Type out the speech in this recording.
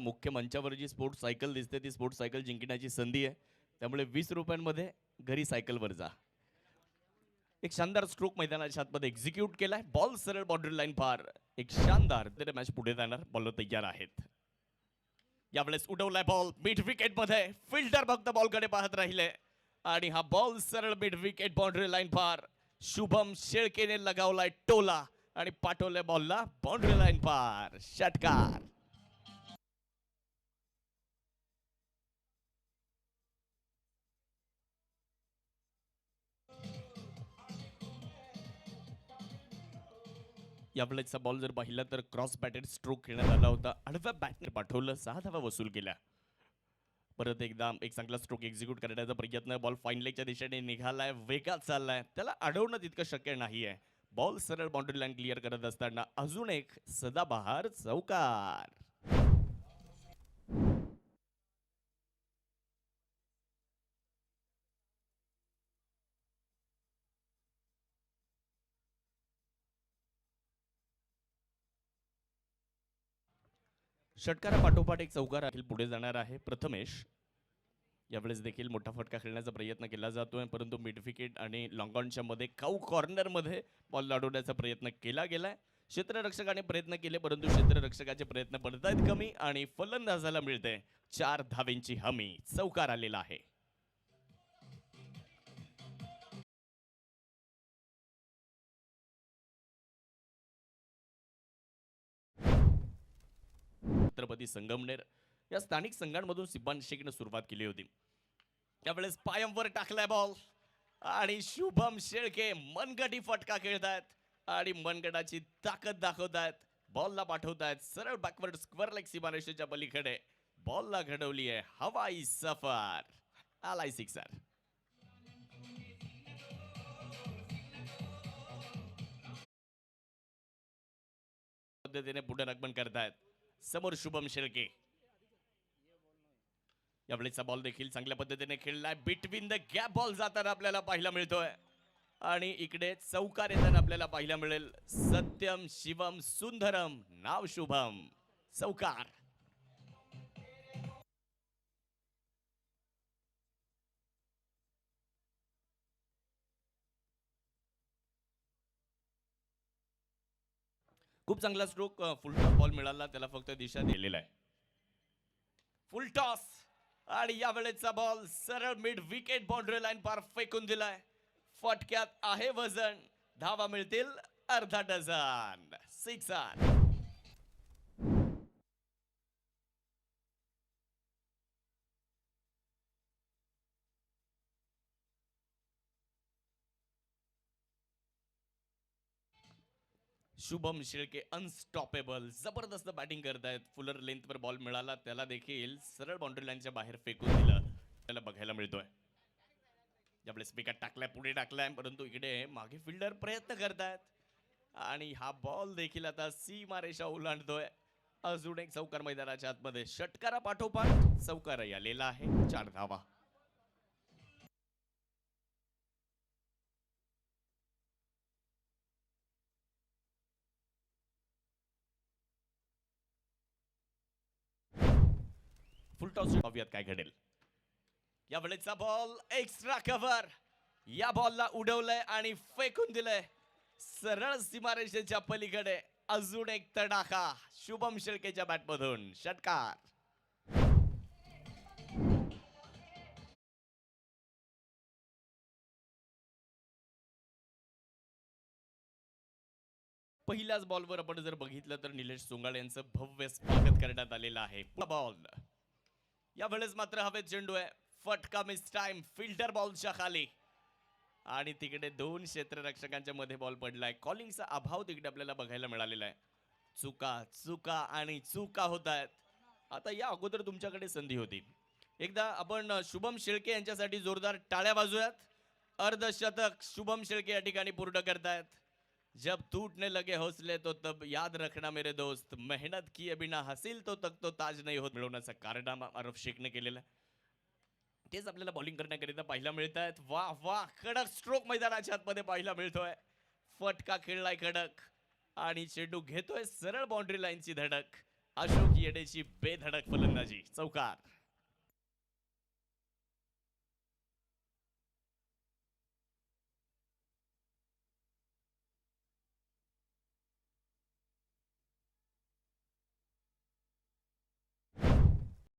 मुख्य मंचावर जी sports cycle दिसते ती स्पोर्ट्स सायकल जिंकण्याची संधी आहे. त्यामुळे 20 रुपयांमध्ये घरी सायकलवर जा. एक शानदार स्ट्रोक मैदानाच्या आतमध्ये एक्झिक्यूट केलाय. बॉल सरळ बाउंड्री लाईन पार. एक शानदार तरी मॅच पुढे जाणार. बॉलर तयार आहेत. यावेळेस उडवलाय बॉल मिड विकेट मध्ये. फिल्डर फक्त बॉलकडे पाहत राहिले आणि हा बॉल सरळ मिड विकेट बाउंड्री लाईन पार. शुभम शेळकेने लगावलाय टोला आणि पाठवलंय बॉलला बाउंड्री लाईन पार. षटकार. यावेळेचा बॉल जर पाहिला तर क्रॉस बॅटेड स्ट्रोक खेळण्यात आला होता. आडव्या बॅटने पाठवलं. 6 धावा वसूल केल्या. परत एकदा एक चांगला स्ट्रोक एक्झिक्यूट करण्याचा प्रयत्न. बॉल फाईन लेगच्या दिशेने निघालाय. वेगात चाललाय. त्याला अडवणं तितकं शक्य नाहीये. बॉल सरळ बाउंड्री लाईन क्लिअर करत असताना अजून एक सदाबहार चौकार. षटकारा पाठोपाठ एक चौकार अखिल पुढे जाणार आहे. प्रथमेश यावेळेस देखील मोठा फटका खेळण्याचा प्रयत्न केला जातोय, परंतु मिड विकेट आणि लॉंग ऑनच्या मध्ये काऊ कॉर्नरमध्ये बॉल लाडवण्याचा प्रयत्न केला गेलाय. क्षेत्ररक्षकाने प्रयत्न केले, परंतु क्षेत्ररक्षकाचे प्रयत्न पडत आहेत कमी आणि फलंदाजाला मिळते 4 धावेंची हमी. चौकार आलेला आहे. छत्रपती संगमनेर या स्थानिक संघांमधून सिब्बान शेखने सुरुवात केली होती. त्यावेळेस पायमवर टाकलाय बॉल आणि शुभम शेळके मनगटी फटका खेळतायत आणि मनगटाची ताकद दाखवतायत. बॉलला पाठवतायत सरळ बॅकवर्ड स्क्वेअर लेग सीमारेषेच्या पलीकडे. बॉलला घडवली आहे हवाई सफर. आलाय सिक्सर. पद्धतीने पुढे रगमन करतायत. समोर शुभम शेळके. यावेळेचा बॉल देखील चांगल्या पद्धतीने खेळलाय. बिटवीन द गॅप बॉल जाताना आपल्याला पाहायला मिळतोय आणि इकडे चौकार येताना आपल्याला पाहायला मिळेल. सत्यम शिवम सुंदरम नाव शुभम. चौकार. खूप चांगला स्ट्रोक. फुल टॉस बॉल मिळाला. त्याला फक्त दिशा दिलेला आहे. फुल टॉस आणि यावेळेचा बॉल सरळ मिड विकेट बाउंड्री लाईन पार फेकून दिलाय. फटक्यात आहे वजन. धावा मिळतील अर्धा dozen. Sixer. Shubham Shelke unstoppable जबरदस्त बॅटिंग करतायत. फुलर लेंथवर बॉल मिळाला. त्याला देखील सरळ बाउंड्री लाईनच्या बाहेर फेकून दिलं. त्याला बघायला मिळतोय. यावेळेस विकेट टाकलाय, पुढे टाकलाय, परंतु इकडे मागे फिल्डर प्रयत्न करतायत आणि हा बॉल देखील आता सीमारेषा ओलांडतोय. अजून एक चौकार मैदानाच्या आतमध्ये. षटकारा पाठोपाठ चौकार आलेला आहे. 4 धावा. फुल टॉस पाहूयात काय घडेल. यावेळेचा बॉल एक्स्ट्रा कव्हर. या बॉलला उडवलंय आणि फेकून दिलंय सरळ सीमारेषेच्या पलीकडे. अजून एक तडाखा शुभम शेळकेच्या बॅटमधून. षटकार. पहिल्याच बॉलवर आपण जर बघितलं तर निलेश सोंगाळे यांचं भव्य स्वागत करण्यात आलेलं आहे. बॉल यावेळेस मात्र हवेत चेंडू आहे. फटका मिस टाइम. फिल्डर बॉलच्या खाली आणि तिकडे 2 क्षेत्ररक्षकांच्या मध्ये बॉल पडलाय. कॉलिंगचा अभाव तिकडे आपल्याला बघायला मिळालेला आहे. चुका चुका आणि चुका होत आहेत. आता या अगोदर तुमच्याकडे संधी होती. एकदा आपण शुभम शेळके यांच्यासाठी जोरदार टाळ्या वाजूयात. अर्धशतक शुभम शेळके या ठिकाणी पूर्ण करतायत. जब टूटने लगे हौसले तो तब याद रखना मेरे दोस्त, मेहनत किए बिना हासिल तो तक तो ताज नाही होत मिळवण्याचा कारनामा आरफ शेखने केलेला आहे. तेच आपल्याला बॉलिंग करण्याकरिता पाहायला मिळत आहेत. वा वा कडक स्ट्रोक मैदानाच्या आतमध्ये पाहायला मिळतोय. फटका खेळलाय कडक आणि चेंडू घेतोय सरळ बाउंड्री लाईनची धडक अशोक येडेची बेधडक फलंदाजी, चौकार.